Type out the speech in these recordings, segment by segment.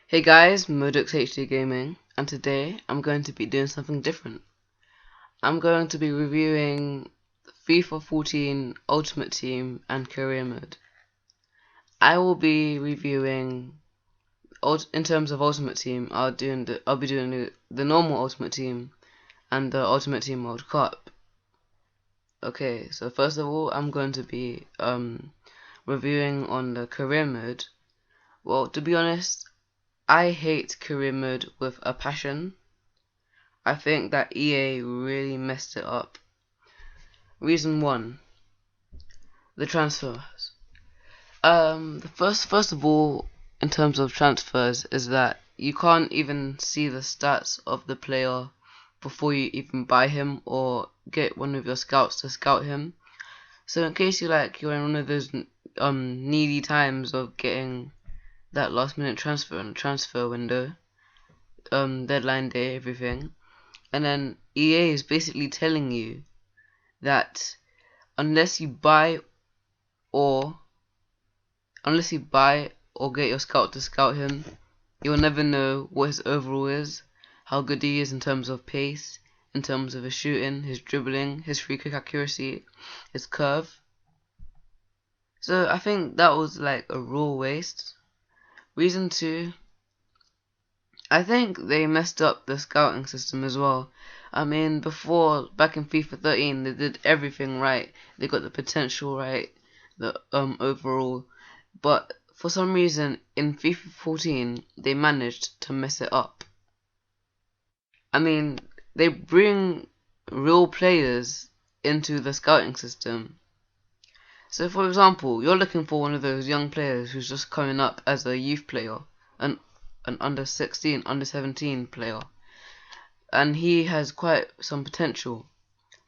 Hey guys, Modux HD Gaming, and today I'm going to be doing something different. I'm going to be reviewing FIFA 14 Ultimate Team and Career Mode. I will be reviewing, in terms of Ultimate Team, I'll be doing the normal Ultimate Team and the Ultimate Team World Cup. Okay, so first of all, I'm going to be reviewing on the Career Mode. Well, to be honest, I hate Career Mode with a passion. I think that EA really messed it up. Reason 1, the transfers. The first of all, in terms of transfers, is that you can't even see the stats of the player before you even buy him or get one of your scouts to scout him. So in case you're in one of those needy times of getting that last minute transfer in the transfer window, deadline day, everything, and then EA is basically telling you that unless you buy or get your scout to scout him, you'll never know what his overall is, how good he is in terms of pace, in terms of his shooting, his dribbling, his free kick accuracy, his curve. So I think that was like a raw waste. Reason 2, I think they messed up the scouting system as well. I mean, back in FIFA 13, they did everything right. They got the potential right, the overall, but for some reason in FIFA 14 they managed to mess it up. I mean, they bring real players into the scouting system. So for example, you're looking for one of those young players who's just coming up as a youth player, an under 16, under 17 player, and he has quite some potential.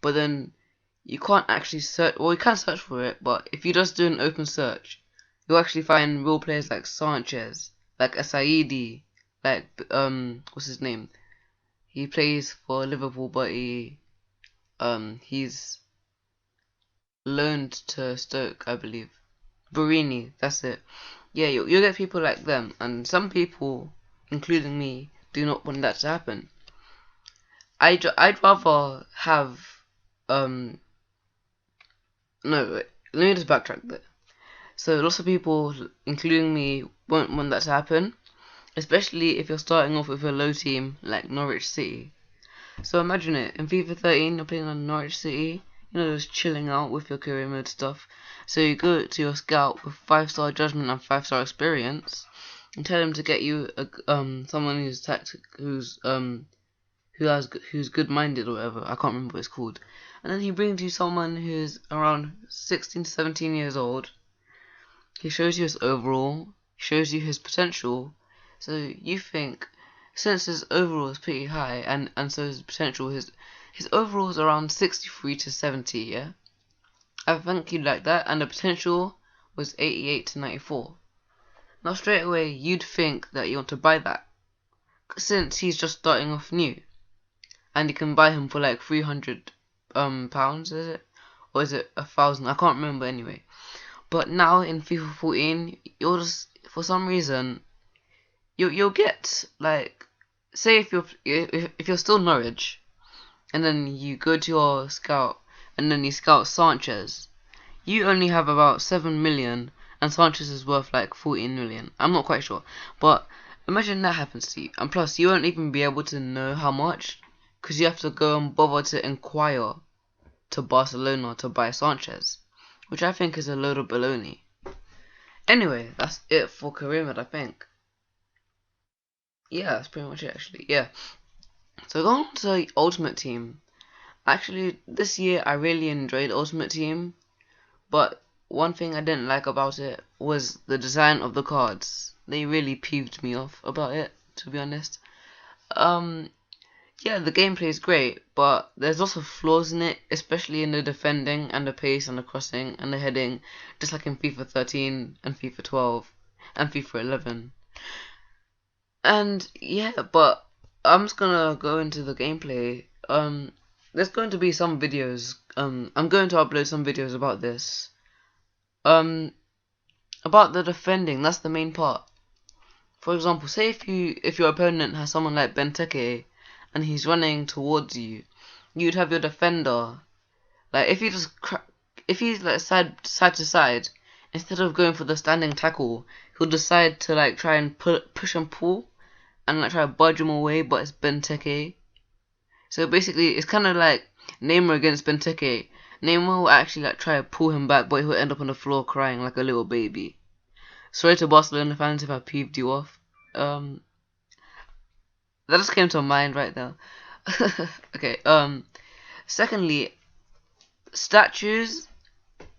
But then you can't actually search. Well, you can search for it, but if you just do an open search, you'll actually find real players like Sanchez, like Asaidi, like what's his name? He plays for Liverpool, but he's loaned to Stoke, I believe. Barini, that's it. Yeah, you'll get people like them, and some people, including me, do not want that to happen. I'd rather have no, wait, let me just backtrack there. So lots of people, including me, won't want that to happen, especially if you're starting off with a low team like Norwich City. So imagine it, in FIFA 13 you're playing on Norwich City, just chilling out with your career mode stuff. So you go to your scout with 5-star judgment and 5-star experience, and tell him to get you someone who's good-minded or whatever. I can't remember what it's called. And then he brings you someone who's around 16 to 17 years old. He shows you his overall, shows you his potential. So you think, since his overall is pretty high, and so his potential, his overall is around 63 to 70, yeah? I think you'd like that, and the potential was 88 to 94. Now straight away, you'd think that you want to buy that, since he's just starting off new. And you can buy him for like £300, is it? Or is it 1,000? I can't remember anyway. But now in FIFA 14, you'll just, for some reason, you'll get like, say if you're still Norwich, and then you go to your scout, and then you scout Sanchez, you only have about 7 million, and Sanchez is worth like 14 million. I'm not quite sure, but imagine that happens to you, and plus you won't even be able to know how much, because you have to go and bother to inquire to Barcelona to buy Sanchez, which I think is a load of baloney. Anyway, that's it for career mode, I think. Yeah, that's pretty much it actually. Yeah. So going on to Ultimate Team. Actually, this year I really enjoyed Ultimate Team, but one thing I didn't like about it was the design of the cards. They really peeved me off about it, to be honest. Yeah, the gameplay is great, but there's lots of flaws in it, especially in the defending and the pace and the crossing and the heading, just like in FIFA 13 and FIFA 12 and FIFA 11. And yeah, but I'm just gonna go into the gameplay. There's going to be some videos. I'm going to upload some videos about this. About the defending. That's the main part. For example, say if your opponent has someone like Benteke and he's running towards you, you'd have your defender like if he's like side to side, instead of going for the standing tackle, he'll decide to like try and push and pull and like try to budge him away, but it's Benteke. So basically, it's kind of like Neymar against Benteke. Neymar will actually like try to pull him back, but he'll end up on the floor crying like a little baby. Sorry to Barcelona fans if I peeved you off. Um, that just came to mind right now. Okay. Secondly, statues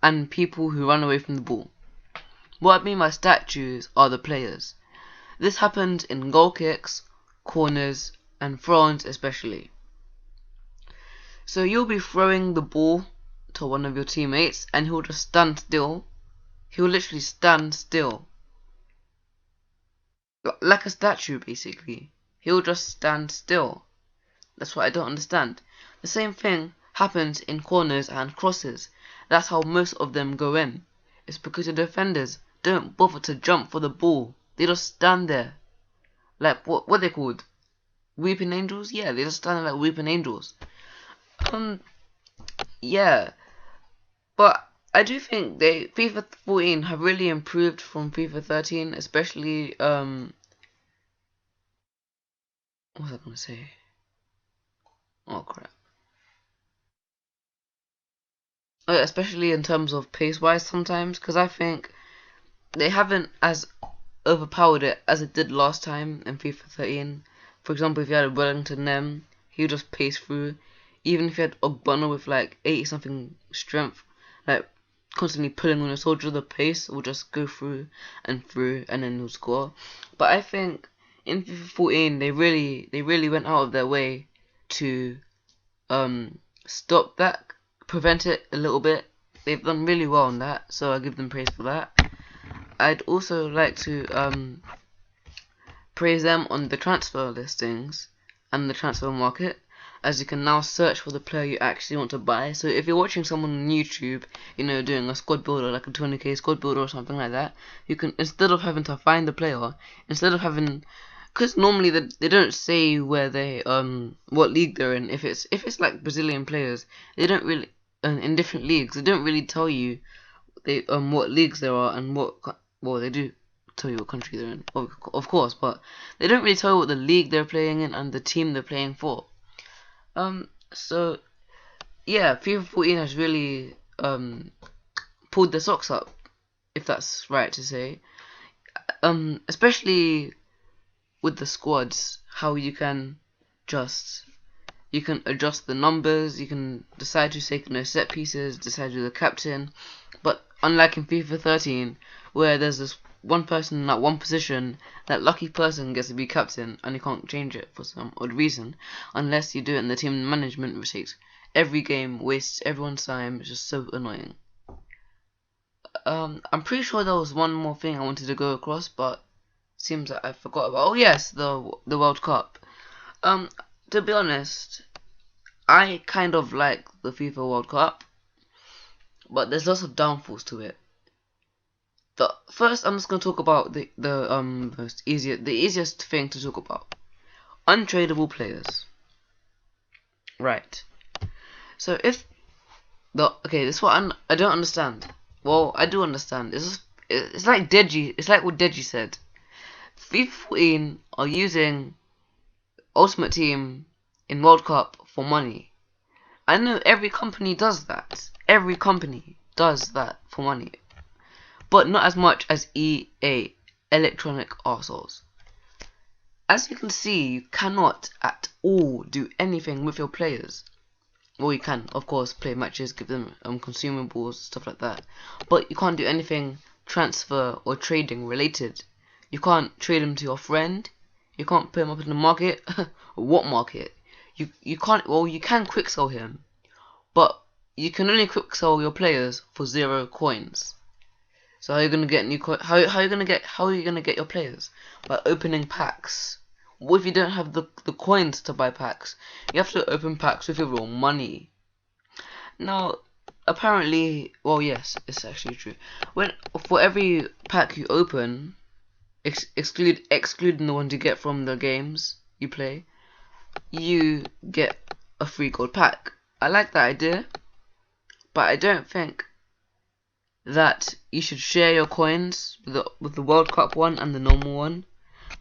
and people who run away from the ball. What I mean by statues are the players. This happens in goal kicks, corners, and throws especially. So you'll be throwing the ball to one of your teammates and he'll just stand still. He'll literally stand still. Like a statue basically. He'll just stand still. That's what I don't understand. The same thing happens in corners and crosses. That's how most of them go in. It's because the defenders don't bother to jump for the ball. They just stand there. Like what are they called? Weeping angels? Yeah, they just stand there like weeping angels. Yeah. But I do think FIFA 14 have really improved from FIFA 13, especially what was I gonna say? Oh crap. Especially in terms of pace wise sometimes, because I think they haven't as overpowered it as it did last time in FIFA 13. For example, if you had a Wellington Nem, he would just pace through. Even if you had Ogbonna with like 80 something strength, like constantly pulling on a soldier, the pace will just go through, and then he'll score. But I think in FIFA 14 they really went out of their way to stop that, prevent it a little bit. They've done really well on that, so I give them praise for that. I'd also like to praise them on the transfer listings and the transfer market, as you can now search for the player you actually want to buy. So if you're watching someone on YouTube, doing a squad builder, like a 20k squad builder or something like that, you can, instead of having to find the player, because normally they don't say where they what league they're in. If it's like Brazilian players, they don't really in different leagues, they don't really tell you what leagues there are and well, they do tell you what country they're in, of course, but they don't really tell you what the league they're playing in and the team they're playing for. So yeah, FIFA 14 has really pulled their socks up, if that's right to say. Especially with the squads, how you can adjust the numbers, you can decide who's taking those set pieces, decide who's the captain. But unlike in FIFA 13, where there's this one person in that one position, that lucky person gets to be captain and you can't change it for some odd reason, unless you do it in the team management, which takes every game, wastes everyone's time. It's just so annoying. I'm pretty sure there was one more thing I wanted to go across, but seems that I forgot about. Oh yes, the World Cup. To be honest, I kind of like the FIFA World Cup, but there's lots of downfalls to it. First, I'm just gonna talk about the easiest thing to talk about: untradeable players. Right. So this is what I don't understand. Well, I do understand. It's like Deji. It's like what Deji said. FIFA 14 are using Ultimate Team in World Cup for money. I know every company does that. Every company does that for money. But not as much as EA, Electronic Arseholes. As you can see, you cannot at all do anything with your players. Well, you can, of course, play matches, give them consumables, stuff like that. But you can't do anything transfer or trading related. You can't trade them to your friend. You can't put him up in the market. What market? You can't. Well, you can quick sell him, but you can only quick sell your players for 0 coins. So how are you gonna get new how are you gonna get your players? By opening packs. What if you don't have the coins to buy packs? You have to open packs with your real money. Now, apparently, well, yes, it's actually true. For every pack you open, excluding the ones you get from the games you play, you get a free gold pack. I like that idea, but I don't think that you should share your coins with the World Cup one and the normal one.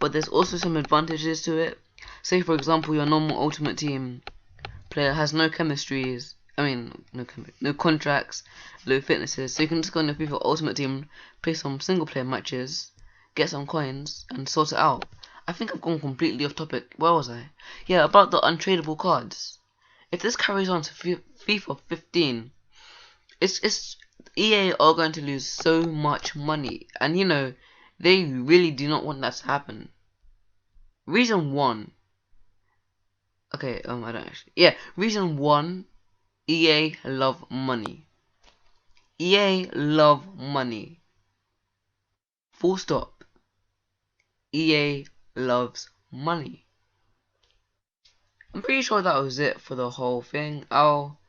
But there's also some advantages to it. Say for example your normal Ultimate Team player has no chemistries, no contracts, low fitnesses, so you can just go on your FIFA Ultimate Team, play some single player matches, get some coins, and sort it out. I think I've gone completely off topic. Where was I? Yeah, about the untradeable cards. If this carries on to FIFA 15, it's EA are going to lose so much money, and you know they really do not want that to happen. Reason one. Okay, I don't actually. Yeah, reason one. EA love money. EA love money. Full stop. EA loves money. I'm pretty sure that was it for the whole thing. I'll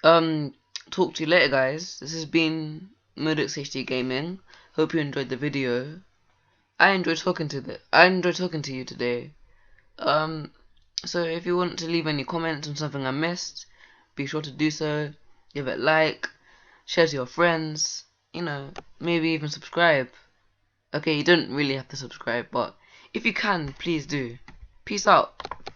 talk to you later, guys. This has been Modux HD Gaming. Hope you enjoyed the video. I enjoyed talking to you today. So if you want to leave any comments on something I missed, be sure to do so. Give it a like, share to your friends, you know, maybe even subscribe. Okay, you don't really have to subscribe, but if you can, please do. Peace out.